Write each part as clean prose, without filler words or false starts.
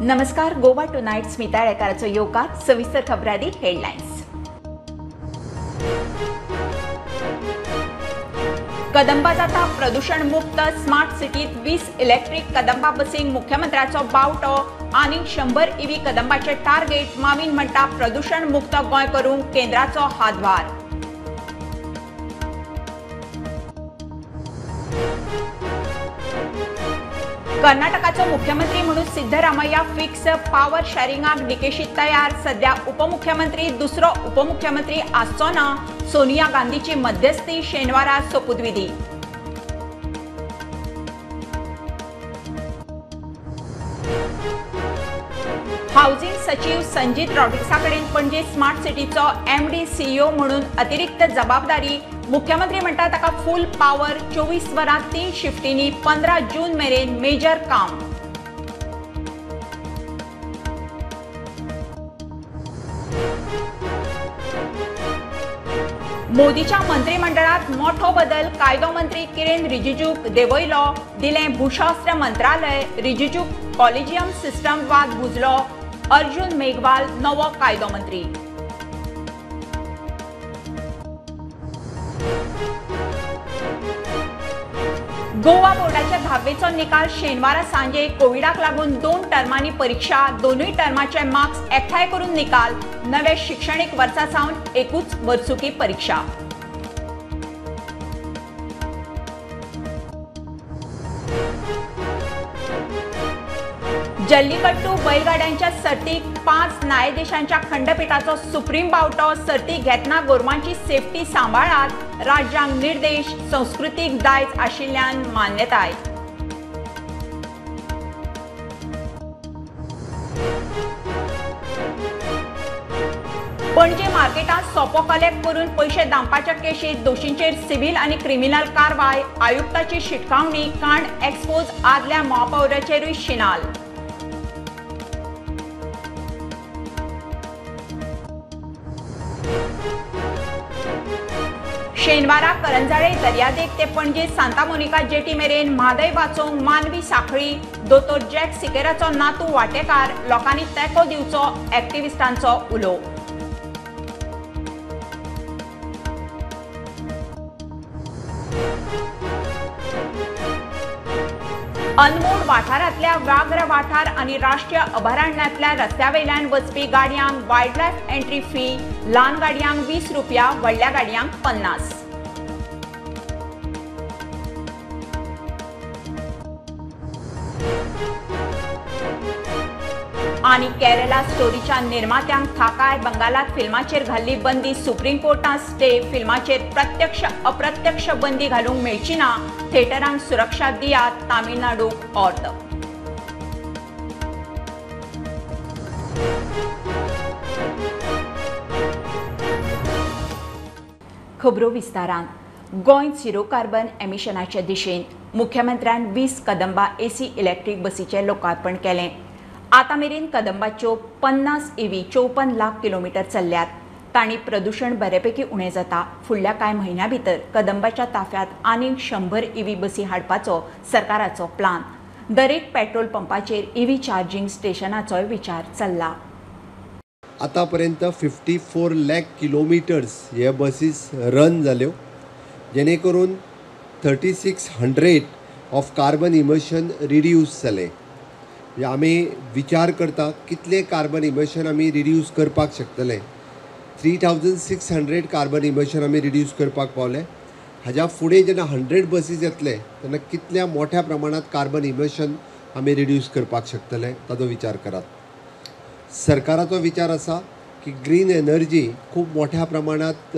नमस्कार. गोवा टुनाइट स्मिता येळेकाराचो येवकार. सविस्तर खबरादी हेडलाइन्स. कदंबा जाता प्रदूषण मुक्त स्मार्ट सिटीत 20 इलेक्ट्रिक कदंबा बसींक मुख्यमंत्र्याचो बावटो आनी 100 EV कदंबाचे टार्गेट. माविन म्हणटा प्रदूषण मुक्त गोंय करूंक केंद्राचो हातभार. कर्नाटकाचो मुख्यमंत्री म्हणून सिद्धरामय्या फिक्स. पॉवर शेअरिंगाक डीकेशी तयार. सध्या उपमुख्यमंत्री दुसरो उपमुख्यमंत्री आसचो ना. सोनिया गांधीची मध्यस्थी शेनवारा सोपुतविधी. हाऊसिंग सचिव संजीत रॉड्रिक्साकडेन पणजे स्मार्ट सिटीचो MD CEO म्हणून अतिरिक्त जबाबदारी. मुख्यमंत्री म्हणटा ताका फुल पॉवर. 24 वरां 3 शिफ्टींनी 15 जून मेरेन मेजर काम. मोदीच्या मंत्रिमंडळात मोठो बदल. कायदो मंत्री किरेन रिजिजूक देवयलो. दिलें भूशस्त्र मंत्रालय. रिजिजूक कॉलेजियम सिस्टम वाद बुजलो. अर्जुन मेघवाल नवो कायदो मंत्री. गोवा बोर्डाच्या 10वेचो निकाल शेनवारा सांजे. कोविडाक लागून 2 टर्मांनी परीक्षा. दोनूय टर्माचे मार्क्स एकठांय करून निकाल. नवे शिक्षणीक वर्सा सावन एकूच वर्सुकी परीक्षा. जल्लीकट्टू बैलगाड्यांच्या सर्तीक 5 न्यायाधीशांच्या खंडपीठाचो सुप्रीम बावटो. सर्ती घेतना गोरवांची सेफ्टी सांबाळात. राज्यांक निर्देश. संस्कृतीक दायज आशिल्ल्यान मान्यताय. पणजे मार्केटात सोपो कलेक्ट करून पैसे दांपाच्या केशीत दोशींचेर सिव्हिल आनी क्रिमिनल कारवाय. आयुक्ताची शिटकावणी. कांड एक्सपोज आदल्या महापौराचेरूय शिनाल. शेनवारा करंजाळे दर्यादेग ते पणजे सांता मोनिका जेटी मेरेन म्हादय वाचोवंक मानवी साखळी. दोतोर जॅक सिकेराचो नातू वांटेकार. लोकांनी तेंको दिवचो. एक्टिव्हिस्टांचो उलो. अनमोड वाठारांतल्या व्याघ्र वाठार आनी राष्ट्रीय अभयारण्यांतल्या रस्त्यावयल्यान वचपी गाडयांक वायल्ड लायफ एंट्री फी. ल्हान गाडयांक 20 रुपया. व्हडल्या गाडयांक 50. आनी केरला स्टोरीच्या निर्मात्यांक थाकाय. बंगालात फिल्माचेर घाल्ली बंदी. Supreme कोर्टान stay. फिल्माचेर प्रत्यक्ष अप्रत्यक्ष बंदी घालूंक मेळची ना. थिएटरांक सुरक्षा दियात. तामिळनाडूक ऑर्द. खबरो विस्तारान. गोंय झिरो कार्बन एमिशनाच्या दिशेन मुख्यमंत्र्यान 20 कदंबा AC इलेक्ट्रीक बसीचे लोकार्पण केलें. आता मेरेन कदंबाच्यो 50 EV 54 लाख किलोमीटर चल्ल्यात. तांणी प्रदूषण बऱ्यापैकी उणें जाता. फुडल्या कांय म्हयन्यां भितर कदंबाच्या ताफ्यात आनीक 100 EV बसी हाडपाचो सरकाराचो प्लान. दरेक पेट्रोल पंपाचेर EV चार्जिंग स्टेशनाचोय विचार चल्ला. आतापर्यंत 54 लाख किलोमिटर्स हे बसीस रन जाल्यो, जेणे करून 3600 ऑफ कार्बन इमिशन रिड्यूस जाले. आमी विचार करता कितले कार्बन इमिशन आमी रिड्यूस करपाक शकतले. 3600 कार्बन इमिशन आमी रिड्यूस करपाक पावले. हाज्या फुडें जेन्ना 100 बसीस येतले तेन्ना कितल्या मोठ्या प्रमाणात कार्बन इमिशन आमी रिड्यूस करपाक शकतले ताचो विचार करात. सरकाराचो विचार आसा की ग्रीन एनर्जी खूब मोठ्या प्रमाणात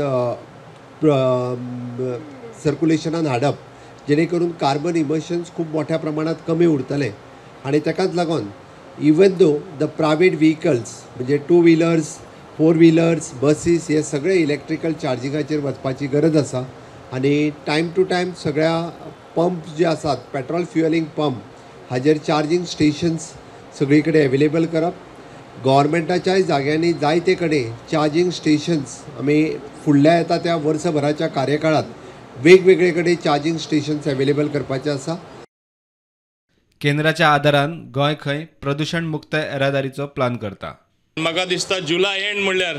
सर्क्युलेशनान हाडप, जेणे करून कार्बन इमिशन्स खूब मोठ्या प्रमाणात कमी उरतले. आणि ताकाच लागून even though the private vehicles म्हणजे 2 व्हिलर्स 4 व्हिलर्स बसीस हे सगळे इलेक्ट्रिकल चार्जिंगाचेर वचपाची गरज आसा. आणि टायम टू टायम सगळ्या पंप जे आसात पेट्रोल फ्युएलिंग पंप हाजेर चार्जिंग स्टेशन्स सगळी कडेन अवेलेबल करप. गव्हर्मेंटाच्याय जाग्यांनी जायते कडेन चार्जिंग स्टेशन्स आमी फुडल्या येता त्या वर्सभराच्या कार्यकाळात वेगवेगळे कडेन चार्जिंग स्टेशन्स अवेलेबल करपाचे आसा. केंद्राच्या आदारान गोंय खंय प्रदूषण मुक्त येरादारीचो प्लान करता. म्हाका दिसता जुलय एंड म्हणल्यार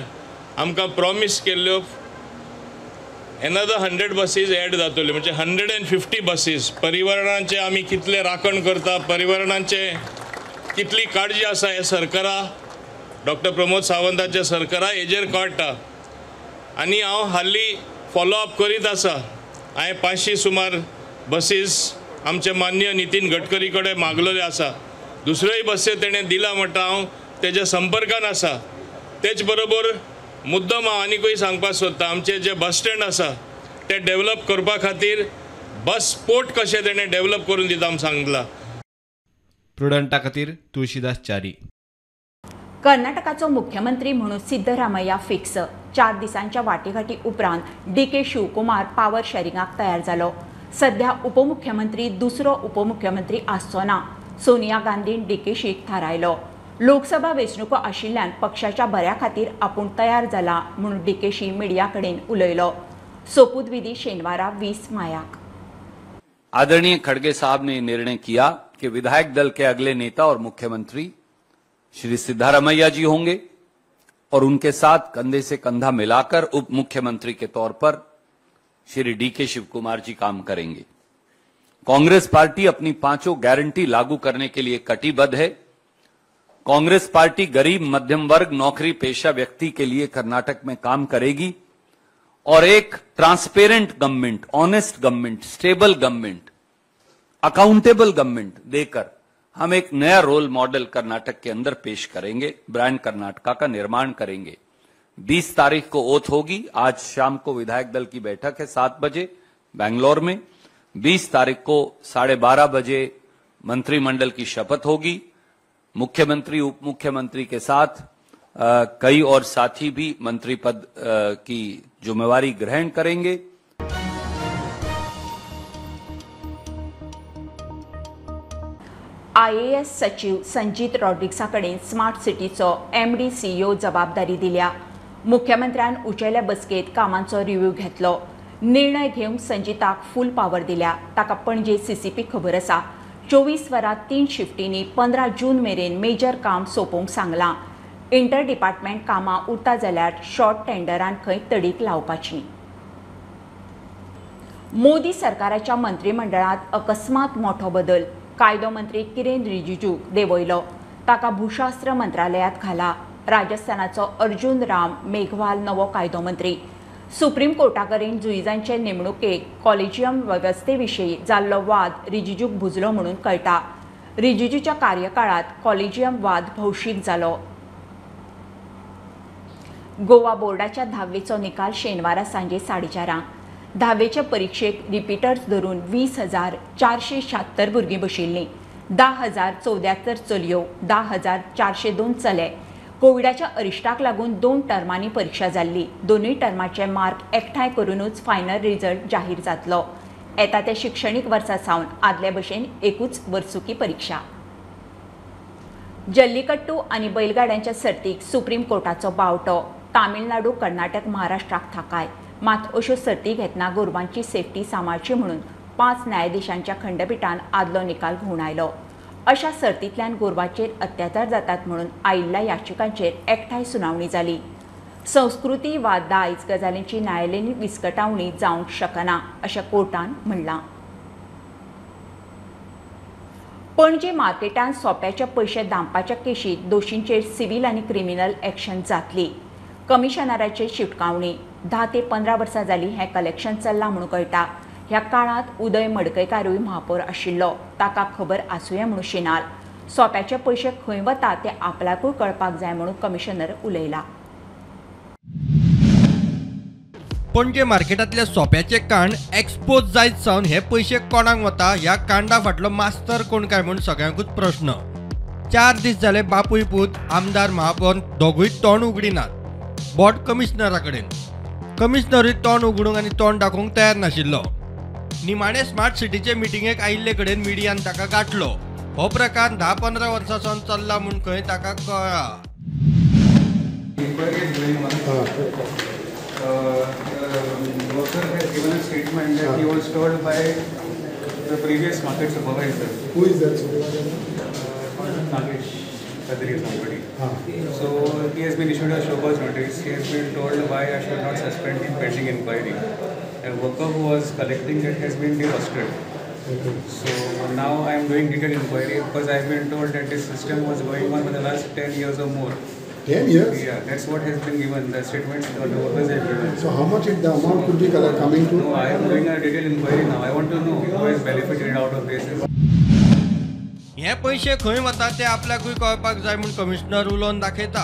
आमकां प्रॉमिस केल्ल्यो एनदर 100 बसीस एड जातल्यो, म्हणजे 150 बसीस. पर्यावरणाचे आमी कितले राखण करता, पर्यावरणाचे कितली काळजी आसा हे सरकारा, डॉक्टर प्रमोद सावंताच्या सरकारा हेजेर काडटा. आनी हांव हाल्ली फॉलोअप करीत आसा. हांवें 500 सुमार बसीस आमचे मान्य नितीन गडकरी कडेन मागलेले आसा. दुसऱ्योय बसी तेणें दिला म्हणटा, हांव तेज्या संपर्कान आसा. तेच बरोबर मुद्दम हांव आनीकूय सांगपाक सोदता, आमचे जे बस स्टँड आसा ते डेव्हलप करपा खातीर बस पोर्ट कशें तेणें डेव्हलप करून दिता म्हूण सांगला. प्रुडंटा खातीर तुळशीदास च्यारी. कर्नाटकाचो मुख्यमंत्री म्हणून सिद्धरामय्या फिक्स. 4 दिसांच्या वाटेघाटी उपरांत DK शिवकुमार पॉवर शेअरिंगाक तयार जालो. सध्या उपमुख्यमंत्री दुसरो उपमुख्यमंत्री आसचो ना. सोनिया गांधीन DKशीक थारायलो. लोकसभा वेंचणुको आशिल्ल्यान पक्षाच्या बऱ्या खातीर आपूण तयार जाला म्हणून DKशी मिडिया कडेन उलयलो. सोपुतविधी शेनवारा 20 मायाक. आदरणीय खड़गे साहब ने निर्णय किया कि विधायक दल के अगले नेता और मुख्यमंत्री श्री सिद्धारमैया जी होंगे और उनके साथ कंधे से कंधा मिलाकर उप मुख्यमंत्री के तौर पर श्री DK शिवकुमार जी काम करेंगे. कांग्रेस पार्टी अपनी 5 गारंटी लागू करने के लिए कटिबद्ध है. कांग्रेस पार्टी गरीब मध्यम वर्ग नौकरी पेशा व्यक्ति के लिए कर्नाटक में काम करेगी और एक transparent government, honest government, stable government, accountable government देकर हम एक नया रोल मॉडल कर्नाटक के अंदर पेश करेंगे. ब्रांड कर्नाटका का निर्माण करेंगे. 20 तारीख को ओथ होगी. आज शाम को विधायक दल की बैठक है 7 बजे बेंगलोर में. 20 तारीख को 12:30 बजे मंत्रिमंडल की शपथ होगी. मुख्यमंत्री उप मुख्यमंत्री के साथ कई और साथी भी मंत्री पद की जिम्मेवारी ग्रहण करेंगे. IAS सचिव संजीत रॉड्रिक्साकडेन स्मार्ट सिटीचो MD CEO जबाबदारी दिल्या. मुख्यमंत्र्यान उचेल्या बसकेत कामांचो रिव्ह्यू घेतलो. निर्णय घेवंक संजीताक फूल पावर दिल्या. ताका पणजे CCP खबर आसा. 24 वरां 3 शिफ्टींनी 15 जून मेरेन मेजर काम सोंपोवंक सांगलां. इंटर डिपार्टमेंट कामां उरता जाल्यार शॉर्ट टेंडरान खंय तडीक लावपाची. मोदी सरकाराच्या मंत्रिमंडळात अकस्मात मोठो बदल. कायदो मंत्री किरेन रिजिजूक देंवयलो. ताका भूशास्त्र मंत्रालयात घाला. राजस्थानाचो अर्जुन राम मेघवाल नवो कायदो मंत्री. सुप्रीम कोर्टाकडेन जुईजांचे नेमणुकेक कॉलेजियम वेवस्थेविशीं जाल्लो वाद रिजिजूक भुजलो म्हणून कळटा. रिजिजूच्या कार्यकाळात कॉलेजियम वाद भौशीक जालो. गोवा बोर्डाच्या 10वेचो निकाल शेनवारा सांजे 4:30. 10वेचे परीक्षेक रिपीटर्स धरून 20,476 भुरगीं बशिल्लीं. 10,074 चलयो, 10,402 चले. कोविडाच्या अरिश्टाक लागून 2 टर्मांनी परीक्षा जाल्ली. दोनूय टर्माचे मार्क एकठांय करूनच फायनल रिजल्ट जाहीर जातलो. येता ते शिक्षणीक वर्सा सावन आदले भशेन एकूच वर्सुकी परीक्षा. जल्लीकट्टू आनी बैलगाड्यांच्या सर्तीक सुप्रीम कोर्टाचो बावटो. तामिळनाडू, कर्नाटक, महाराष्ट्राक थाकाय. मात अश्यो सर्ती घेतना गोरवांची सेफ्टी सांबाळची म्हणून 5 न्यायाधीशांच्या खंडपीठान आदलो निकाल घेवन आयलो. अशा सर्तींतल्यान गोरवांचेर अत्याचार जातात म्हणून आयिल्ल्या याचिकांचेर एकठांय सुनावणी जाली. संस्कृती वा दायज गजालींची न्यायालयीन विस्कटावणी जावंक शकना अशें कोर्टान म्हणलां. पणजे मार्केटांत सोप्याचे पयशे दांपाच्या केशींत दोशींचेर सिव्हील आनी क्रिमिनल एक्शन जातली. कमिशनराचे शिटकावणी. 10 ते 15 वर्सां जालीं हें कलेक्शन चल्लां म्हणून कळटा. ह्या काळांत उदय मडकयकारूय महापौर आशिल्लो. ताका खबर आसुंये म्हणून शिनाल. सोप्याचे पयशे खंय वता ते आपल्याकूय कळपाक जाय म्हणून कमिशनर उलयला. पणजे मार्केटांतले सोप्याचे कांड एक्सपोज जायत सावन हे पयशे कोणाक वता ह्या कांडा फाटलो मास्तर कोण काय म्हूण सगळ्यांकूच प्रश्न. 4 दीस जाले बापूय पूत आमदार महापौर दोगूय तोंड उगडिनात. बोर्ड कमिशनरा कडेन. कमिशनरूय तोंड उगडूंक आनी तोंड दाखोवंक तयार नाशिल्लो. निमाणे स्मार्ट सिटीचे मिटिंगेक आयिल्ले कडेन मिडियान ताका गाठलो. हो प्रकार 10-15 वर्सां सावन चल्ला म्हूण खंय ताका कळ्ळा. Worker has given a statement that he was told by the previous market supervisor. Who is that supervisor? Nagesh Kadri is somebody. So he has been issued a show cause notice. He has been told why I should not suspend him pending inquiry. A worker who was collecting it has been derosted. So now I am doing detailed inquiry because I have been told that this system was going on for the last 10 years or more. 10 years? Yeah, that's what has been given, the statements the workers have given. So how much the amount could be coming to? No, I am doing a detailed inquiry now. I want to know who has benefited out of this. हे पैसे खंय वता ते आपल्याकूय कळपाक जाय म्हूण commissioner उलोवन दाखयता.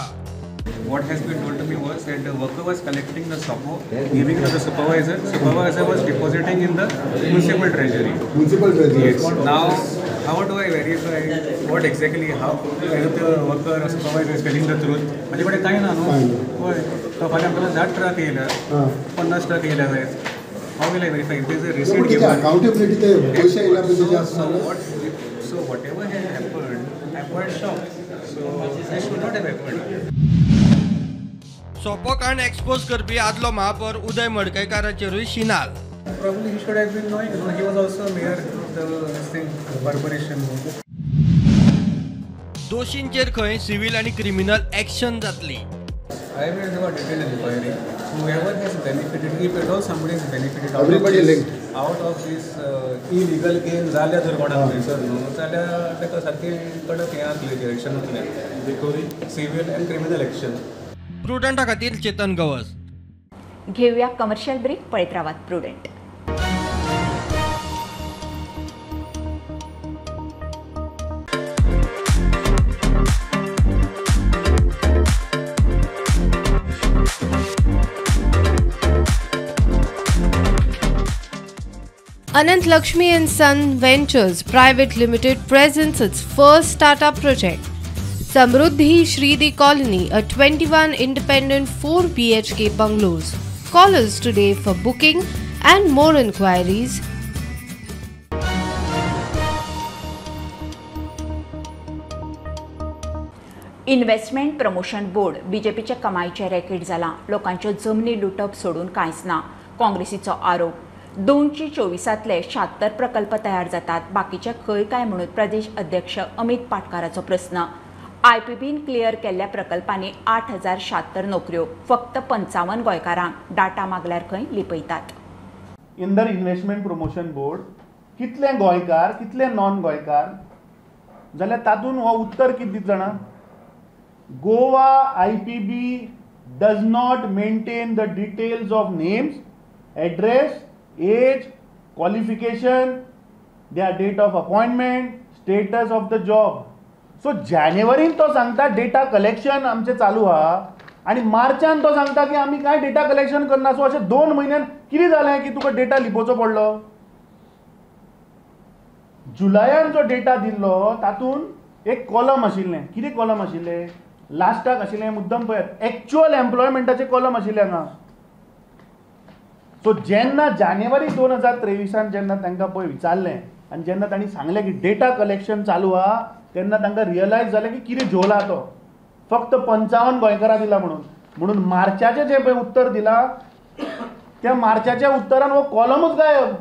What has been told to me was that the worker was collecting the SOPO, giving it to the supervisor. Supervisor was depositing in the municipal treasury. Municipal treasury. Yes. Now, how do I verify what exactly, how whether the worker or supervisor is telling the truth? माझ्याकडे काही ना no. होय. तो फाल्यां आपल्याला 10 truck येयला, 50 truck येयला जायत. How will I verify? If there is a receipt given. Accountability ते पैसे येयला पाहिजे. So whatever has happened, I'm quite shocked. So this should not have happened. सोपो कांड एक्सपोज करपी आदलो महापौर उदय मडकयकाराचेरूय शिनाल. Probably he should have been knowing. No, he was also mayor of the corporation. दोषींचेर खंय civil आणि क्रिमिनल एक्शन जातली. I will do a detailed inquiry. Whoever has benefited, if at all somebody has benefited Everybody linked. out of this illegal gain, जाल्या जर कोणाक थंयसर न्हू जाल्यार ताका सारकें कडक हें आसलें एक्शन आसलें सिव्हिल एंड क्रिमिनल एक्शन. प्रुडंटा खातीर चेतन गवस. घेऊया कमर्शियल ब्रेक. पळयत रावात prudent. Anant Lakshmi and Son Ventures Private Limited presents its first startup project, Samruddhi Shridi Colony, a 21 independent 4 BHK bungalows. Call us today for booking and more inquiries. Investment promotion board बीजेपीचे कमाईचे racket जाला. लोकांच्यो जमनी लुटप सोडून कांयच ना. काँग्रेसीचो आरोप. 2024तले 76 प्रकल्प तयार जातात. बाकीचे खंय काय म्हणून प्रदेश अध्यक्ष अमित पाटकाराचो प्रश्न. आयपीबीन क्लियर केल्ल्या प्रकल्पांनी 8076 नोकऱ्यो. फक्त 55 गोंयकारांक डाटा मागल्यार खंय लिपयतात. इंदर इन्व्हेस्टमेंट प्रमोशन बोर्ड कितले गोंयकार कितले नॉन गोंयकार जाल्यार तातूंत हो उत्तर कितें दिता जाणा. Goa IPB does not maintain the details of names, address, age, qualification, their date of appointment, status of the job. So जानेवारीन तो सांगता डेटा कलेक्शन आमचे चालू आहा आणि मार्चान तो सांगता की आमी काय डेटा कलेक्शन करना. सो अशें 2 म्हयन्यान कितें जालें की तुका डेटा लिपोवचो पडलो. जुलयान जो डेटा दिल्लो तातूंत एक कॉलम आशिल्लें. कितें कॉलम आशिल्लें? लास्टाक आशिल्लें मुद्दम पळयात एक्चुअल एम्प्लॉयमेंटाचें कॉलम आशिल्लें हांगा. सो जेन्ना जानेवारी 2023 जेन्ना तांकां पळय विचारलें आनी जेन्ना तांणी सांगलें की डेटा कलेक्शन चालू आहा तेन्ना तांकां रियलायज जालें की कितें झोला तो. फक्त 55 गोंयकारां दिला म्हणून मार्चाचें जें पळय उत्तर दिलां त्या मार्चाच्या उत्तरान हो कॉलमूच गायब.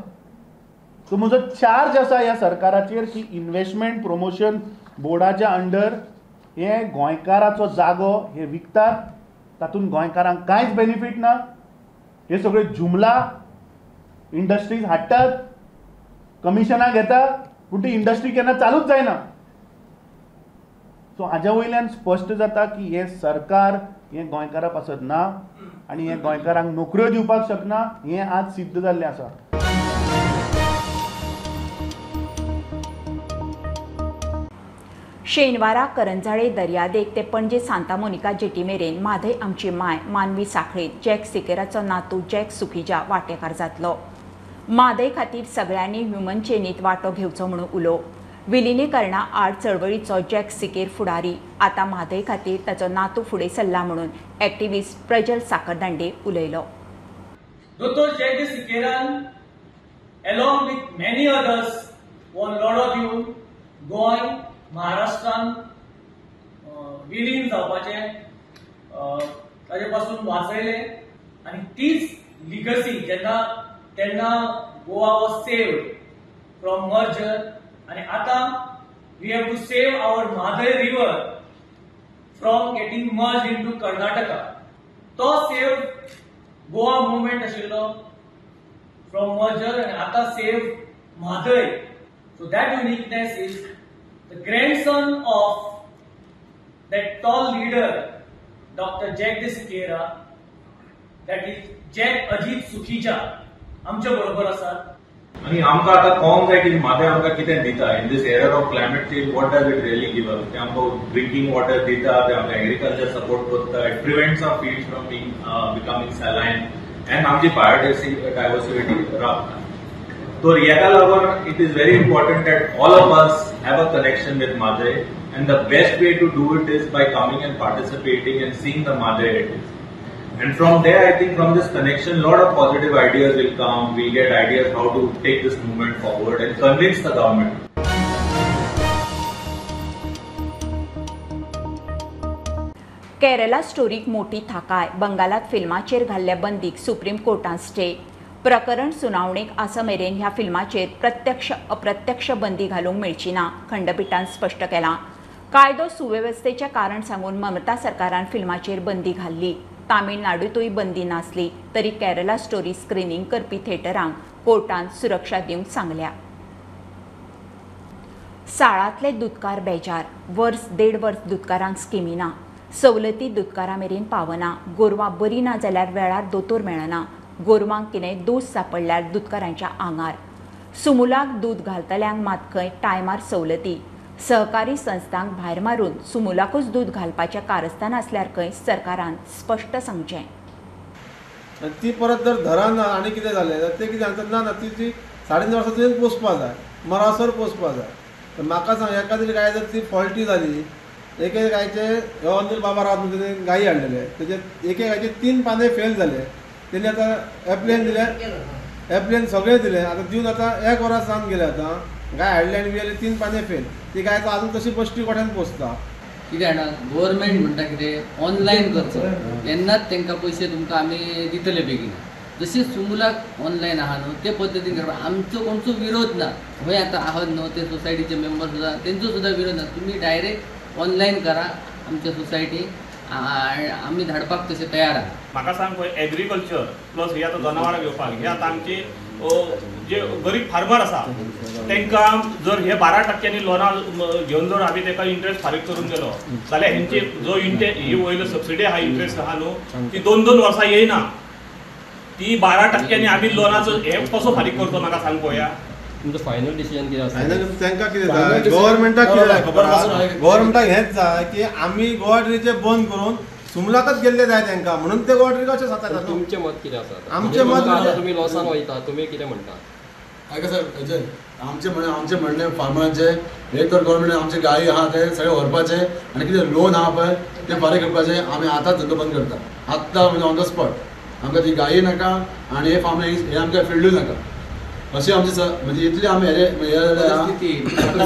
सो म्हजो चार्ज आसा ह्या सरकाराचेर की इन्व्हेस्टमेंट प्रमोशन बोर्डाच्या अंडर हे गोंयकाराचो जागो हे विकतात. तातूंत गोंयकारांक कांयच बेनिफीट ना. हे सगळे जुमला इंडस्ट्रीज हाडटात, कमिशनां घेतात, पूण ती इंडस्ट्री केन्ना चालूच जायना. सो हाज्या वयल्यान स्पश्ट जाता की हे सरकार हे गोंयकारा पासत ना आनी हे गोंयकारांक नोकऱ्यो दिवपाक शकना. हे आज सिद्ध जाल्लें आसा. शेनवारा करंजाळे दर्यादेग ते पणजे सांता मोनिका जेटी मेरेन म्हादय आमची माय मानवी साखळेत जॅक सिकेराचो नातू जॅक सुखीजा वांटेकार जातलो. म्हादय खातीर सगळ्यांनी ह्युमन चेनीत वांटो घेवचो म्हणून उलो. विलिनीकरणा आड चळवळीचो जॅक सिकेर फुडारी. आतां म्हादय खातीर ताचो नातू फुडें सरला म्हणून एक्टिव्हिस्ट प्रजल साखरदांडे उलयलो. दोतोर जॅक सिकेरान along with many others won लढो दिवन गोंय महाराष्ट्रान विलीन जावपाचे ताजे पासून वाचयले आनी तीच लिगसी जेन्ना Goa was saved from merger आणि आता we have to save our Mahaday river from getting merged into Karnataka. तो save Goa movement आशिल्लो from merger आणि आता save Mahaday. So that uniqueness is the grandson of that tall leader, Dr. Jagdish Sikera, that is Jack Ajit Sukhija, आमच्या बरोबर आसात. आणि आमकां आतां कळोंक जाय की म्हादय आमकां कितें दिता in this era of climate change. What does it really give us? ते आमकां ड्रिंकींग वॉटर दिता, ते आमकां एग्रीकल्चर सपोर्ट करता, it prevents our fields from becoming सॅलायन एंड आमची बायोडायवर्सिटी रावता. So हेका लागून it is very important that all of us have a connection with Mahaday, and the best way to do it is by coming and participating and seeing the Mahaday it is. And from there, I think from this connection, lot of positive ideas will come. We get ideas how to take this movement forward and convince the government. Kerala स्टोरीक मोठी थाकाय. बंगालात फिल्माचेर घाल्ल्या बंदीक supreme कोर्टान stay. प्रकरण सुनावणेक आसमेरेन ह्या फिल्माचेर प्रत्यक्ष अप्रत्यक्ष बंदी घालूंक मेळची ना, खंडपीठान स्पश्ट केलां. कायदो सुवेवस्थेचें कारण सांगून ममता सरकारान फिल्माचेर बंदी घाल्ली. तामिळनाडूतूय बंदी नासली तरी केरला स्टोरी स्क्रीनिंग करपी थिएटरांक कोर्टान सुरक्षा दिवंक सांगल्या. साळांतले दुधकार बेजार. वर्स 1.5 वर्स दुधकारांक स्किमी ना. सवलती दुधकारा मेरेन पावना. गोरवां बरी ना जाल्यार वेळार दोतोर मेळना. गोरवांक कितें दोश सापडल्यार दुधकारांच्या आंगार. सुमुलाक दूध घालतल्यांक मात खंय टायमार सवलती. सहकारी संस्थांक भायर मारून सुमुलाकूच दूध घालपाचें कारस्थान आसल्यार खंय सरकारान स्पश्ट सांगचें. ती परत जर धराना आनी कितें जालें जाल्यार ते कितें सांगतात ना ती 9.5 वर्सां तुवें पोसपा जाय, मरासर पोसपा जाय. म्हाका सांग एका तरी गाय जर ती फॉल्टी जाली, एक गायचे हो अनिल बाबा राव तेणें गायी हाडलेले, तेजे एक गायचे 3 पाने फेल जाले. तेणी आतां एप्लेन दिले, एप्लेन सगळें दिलें. आतां दिवन आतां 1 वर्स जावन गेले. आतां गाय हाडले आनी गेले 3 पाने फेल. ती गाय अजून तशी पश्टी कोठ्यान पोसता. कितें जाणा गव्हर्मेंट म्हणटा कितें ऑनलायन करचो, तेन्नाच तांकां पयशे तुमकां आमी दितले बेगीन. जशी सुमुलाक ऑनलायन आहा न्हू ते पद्दतीन करपा आमचो कोणचो विरोध ना. खंय आतां आहत न्हू ते सोसायटीचे मेंबर सुद्दां तेंचो सुद्दां विरोध ना. तुमी डायरेक्ट ऑनलायन करा आमच्या सोसायटीक, आमी धाडपाक तशे तयार आहा. म्हाका सांग पळय एग्रीकल्चर प्लस ही आतां जनावरां घेवपाक हे आतां आमची जे गरीब फार्मर आसा तांकां जर हे 12% लोनां घेवन जर आमी ताका इंट्रस्ट फारीक करून गेलो जाल्यार हेंची जो ही वयलो सबसिडी आहा इंट्रस्ट आहा न्हू ती 2-2 वर्सां येयना. ती 12% आमी लोनाचो हे कसो फारीक करतो म्हाका सांग पळोवया. तुमचं फायनल डिसिजन कितें आसा? फायनल तांकां कितें जाय, गव्हर्मेंटाक कितें जाय खबर आसा? गव्हर्मेंटाक हेंच जाय की आमी गोवाड्रीचे बंद करून सुमलाकच गेल्ले जाय तांकां, म्हणून ते गोवाड्री कशें जाता. तुमचें मत कितें आसा? आमचें मत तुमी लॉसान वयता, तुमी कितें म्हणटा? आयका सर अजय, आमचें म्हणणें फार्मरांचें एक तर गव्हर्मेंट आमचे गायी आहा ते सगळे व्हरपाचे आनी कितें लोन आहा पळय ते फारीक करपाचे. आमी आतांच धंदो बंद करता, आत्तां म्हणजे ऑन द स्पॉट. आमकां ती गायी नाका आनी हे फार्मिंग हे आमकां फिल्डूय नाका. अशी आमची म्हणजे इतली आमी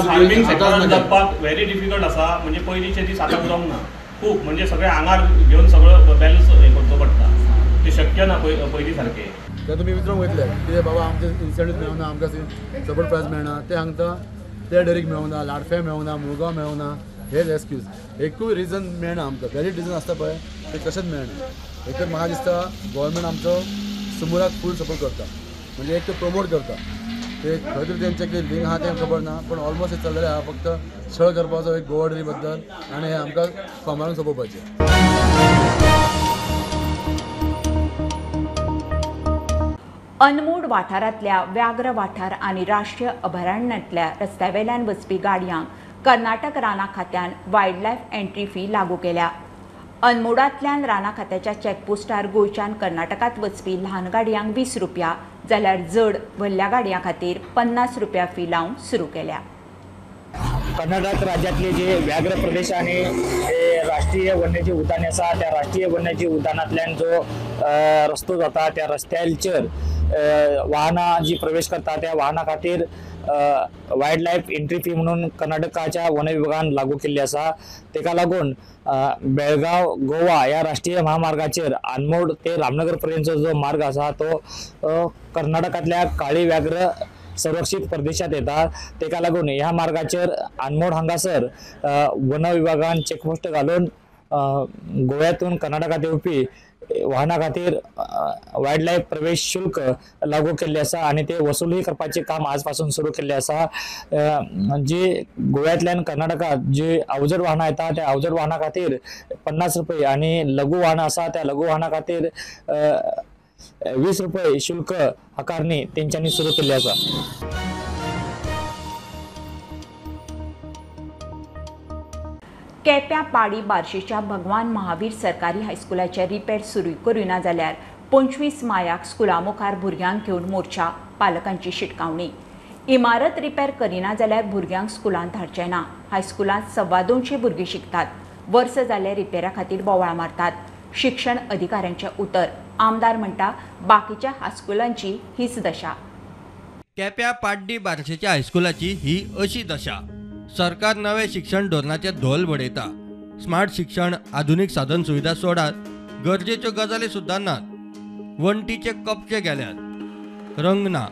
फार्मिंग सेक्टरान जगपाक व्हेरी डिफिकल्ट आसा. म्हणजे पयलींचे दीस आतां उरोंक ना खूब. म्हणजे सगळे आंगार घेवन सगळो बॅलन्स हे करचो पडटा. ते शक्य ना पयलीं सारकें. ते तुमी विचारूंक वयतले कितें बाबा आमचे इन्सेंटीव मेळना, आमकां सपोर्ट प्रायस मेळना. ते सांगता ते डेरीक मेळना, लाडफे मेळना, मुळगांव मेळना. हेच एक्सक्यूज. एकूय रिजन मेळना आमकां. वॅलीड रिजन आसता पळय ते कशेंच मेळना. एक तर म्हाका दिसता गोवोरमेंट आमचो सुमुलाक फूल सपोर्ट करता, म्हणजे एक तो प्रमोट करता. ते खंय तरी तेंचे कितें लिंक आहा तें खबर ना, पण ऑलमोस्ट हे चल्लेलें आहा. फक्त छळ करपाचो एक गोवाड्री बद्दल आनी हे आमकां फार्मरांक सोंपोवपाचें. अनमोड वाठारांतल्या व्याघ्र वाठार आनी राष्ट्रीय अभयारण्यांतल्या रस्त्यावेल्यान वचपी गाडयांक कर्नाटक रानां खात्यान वायल्ड लायफ एंट्री फी लागू केल्या. अनमोडांतल्यान रानां खात्याच्या चॅकपोस्टार गोंयच्यान कर्नाटकांत वचपी ल्हान गाडयांक 20 रुपया जाल्यार जड व्हडल्या गाडयां खातीर 50 रुपया फी लावन सुरू केल्या. कर्नाटक राज्यातले जे व्याघ्र प्रदेश आणि राष्ट्रीय वन्यजीव उद्यान आसा त्या राष्ट्रीय वन्यजीव उद्यानांतल्यान जो रस्तो जाता त्या रस्त्याचेर वाहनां जी प्रवेश करता त्या वाहना खातीर वायल्ड लायफ एंट्री फी म्हणून कर्नाटकाच्या वन विभागान लागू केल्ली आसा. तेका लागून बेळगांव गोवा या राष्ट्रीय महामार्गाचेर अनमोड ते रामनगर पर्यंतचो जो मार्ग आसा तो कर्नाटकातल्या काळी व्याघ्र संरक्षीत प्रदेशात येता तेका लागून ह्या मार्गाचेर आनमोड हांगासर वन विभागान चेकपोस्ट घालून गोव्यातून कर्नाटकात येवपी वाहना खातीर वायल्ड लायफ प्रवेश शुल्क लागू केल्ले आसा आणि ते वसुली करपाचे काम आजपासून सुरू केल्ले आसा। जी गोव्यातल्यान कर्नाटकात जी अवजड वाहनां येता त्या अवजड वाहना खातीर 50 रुपये आणि लघु वाहनां आसा त्या लघु वाहना खातीर 20 रुपये शुल्क आकारणी तेंच्यांनी सुरू केल्ली आसा। केप्या पाडी बार्शीच्या भगवान महावीर सरकारी हायस्कुलाचे रिपेर सुरू करिना जाल्यार 25 मायाक स्कुला मुखार भुरग्यांक घेवन मोर्चा, पालकांची शिटकावणी। इमारत रिपेर करिना जाल्यार भुरग्यांक स्कुलांत धाडचे ना। हायस्कुलांत 250 भुरगीं शिकतात। वर्स जाले रिपेरा खातीर बोवाळ मारतात। शिक्षण अधिकाऱ्यांचे उतर, आमदार म्हणटा बाकीच्या हायस्कुलांची हीच दशा। केप्या पाड्डी बार्शीच्या हायस्कुलाची ही अशी दशा। सरकार नवे शिक्षण धोरणाचे धोल बडयता। स्मार्ट शिक्षण, आधुनिक साधन सुविधा सोडात गरजेच्यो गजाली सुद्दां नात। वण्टीचे कपचे गेल्यात, रंग ना,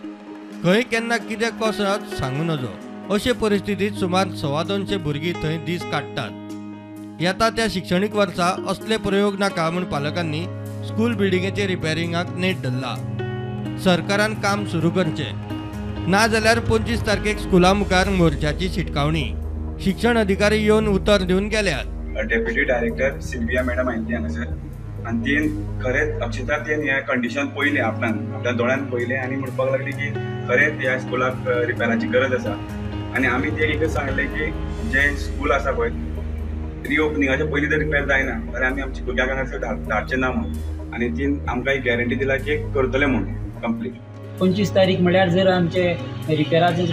खंय केन्ना कितें कसरत सांगू नजो। अशे परिस्थितीत सुमार 250 भुरगीं थंय दीस काडटात। येता त्या शिक्षणीक वर्सा असले प्रयोग नाका म्हूण पालकांनी स्कूल बिल्डिंगेचे रिपेरिंगाक नेट धरला। सरकारान काम सुरू करचें ना जाल्यार 25 तारखेक स्कुला मुखार मोर्चाची शिटकावणी। शिक्षण अधिकारी येवन उतर दिवन गेल्यात। डेप्युटी डायरेक्टर सिल्विया मॅडम आयिल्ली हांगासर आनी तीन खरेंच अक्षता तीन हे कंडिशन पयलें आपल्या दोळ्यान पयलें आनी म्हणपाक लागली की खरेंच ह्या स्कुलाक रिपेराची गरज आसा। आनी आमी ते एकच सांगलें की जे स्कूल आसा पळय रिओपनिंगाच्या पयलीं जर रिपेर जायना जाल्यार आमी आमच्या भुरग्यांक हांगासर धाडचे ना म्हणून। आनी तीन आमकां एक गॅरंटी दिला की करतले म्हणून कंप्लीट। 25 तारीख म्हळ्यार जर आमचे रिपेराचें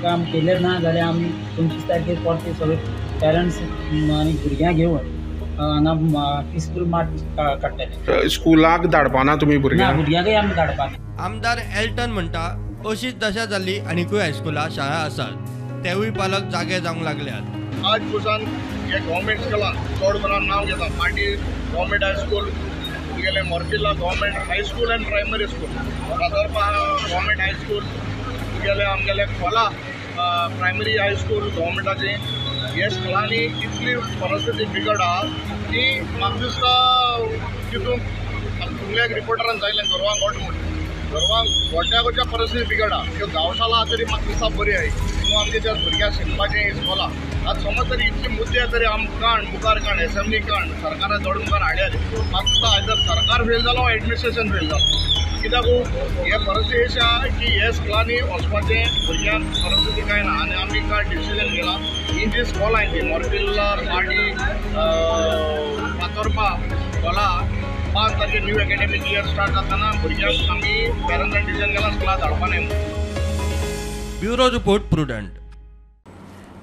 काम केलें ना जाल्यार आमी 25 तारखेर परते सगळे पेरंट्स आनी भुरग्यांक घेवन हांगा पिसफूल मार्च काडटले। स्कुलाक धाडपाना तुमी भुरग्यांक? भुरग्यांकय आमी धाडपाना। आमदार एल्टन म्हणटा अशीच दशा जाल्ली आनीकूय हायस्कुलां शाळा आसात, तेवूय पालक जागे जावंक लागल्यात। आज पासून हे गव्हर्मेंट स्कुलां चड करून नांव घेता। पाटी गव्हर्मेंट हायस्कूल, तुगेले मोर्पिला government high school and primary school, राजोरपा गव्हर्मेंट हायस्कूल, तुगेले आमगेले खोला प्रायमरी हायस्कूल गव्हर्मेंटाचे। हे स्कुलांनी इतली परिस्थिती बिगडा की म्हाका दिसता तितून तुमल्या रिपोर्टरान जायलें गोरवांक घोट म्हणून गोरवांक गोट्याच्या परिस्थिती बिगडा। ह्यो गांवशाला तरी म्हाका दिसता बरी आहाय किंवा आमच्या त्या भुरग्यांक शिकपाचें इस्कॉलां आज समज तरी इतली मुद्दे तरी आमकां मुखार काण एसेंब्ली काण सरकारान जोड मुखार हाडले। म्हाका दिसता आयदर सरकार फेल जालो एडमिनिस्ट्रेशन फेल जालो। कित्याक हे परिस्थिती अशी आहा की हे स्कुलांनी वचपाचें भुरग्यांक परिस्थिती कांय ना आनी आमी कांय डिसिजन घेला ही जी स्कॉलां ती मोरपिल्ला पाडी फातोरपा खोला 5 तारखेर न्यू एकेडमिक इयर स्टार्ट जातना भुरग्यांक आमी पेरंट्सान डिसिजन घेला स्कुलां धाडपाना म्हणून। Bureau report Prudent.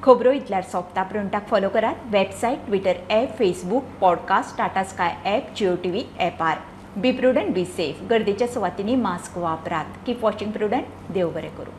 खबरो इतल्यार सोंपता। प्रुडंटाक फॉलो करात website, Twitter app, Facebook, podcast, Tata Sky app, Jio TV ॲपार। Be Prudent, be safe. गर्देच्या सुवातींनी मास्क वापरात। Keep watching prudent. देव बरें करूं।